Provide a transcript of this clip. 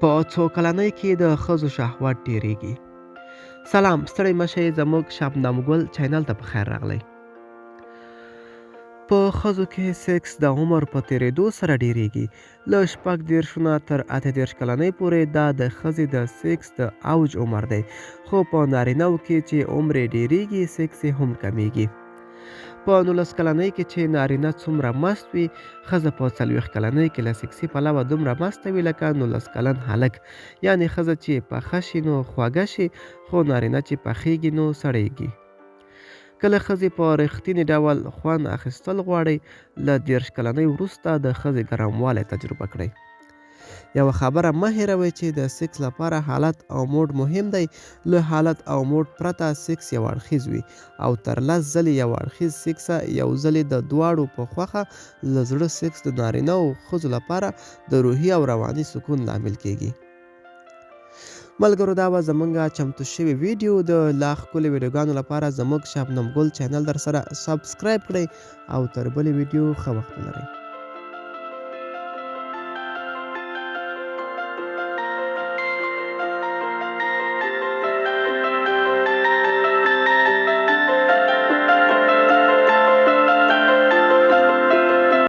په څو کلنۍ کې د ښځو شهوت ډېرېږي. سلام، ستړی مه شئ، زموږ شبنم ګل چینل ته پخیر راغلی. په ښځو کې سیکس د عمر په تېرېدو سره ډېرېږي. له 36 نه تر 38 کلنۍ پورې دا د ښځې د سیکس د اوج عمر دی، خو په نارینه‌وو کې چې عمر یې ډېرېږي سیکس یې هم کمیږي. په 19 کلنۍ کې چې نارینه څومره مست وي، ښځه په 40 کلنۍ کې له سیکسي پلوه دومره مسته وي لکه 19 کلن هلک. یعنې ښځه چې پخه شي نو خوږه شي، خو نارینه چې پخېږي نو سړېږي. که له ښځې په رښتیني ډول خوند اخیستل غواړئ، له 30 کلنۍ وروسته د ښځې ګرموالی تجربه کړئ. یوه خبره مه هېروئ چې د سیکس لپاره حالت او موډ مهم دی. له حالت او موډ پرته سیکس یو اړخیز وي او تر 10 ځلې یو اړخیز سیکسه یو ځلې د دواړو په خوښه له زړه سیکس د نارینه او ښځو لپاره د روحي او رواني سکون لامل کیږي. ملګرو، دا به زموږ چمتو شوي ویډیو د لا ښکلي ویډیوګانو لپاره زموږ شبنم ګل چینل در سره سبسکرایب کړئ او تر بلې ویډیو ښه وخت ولرئ.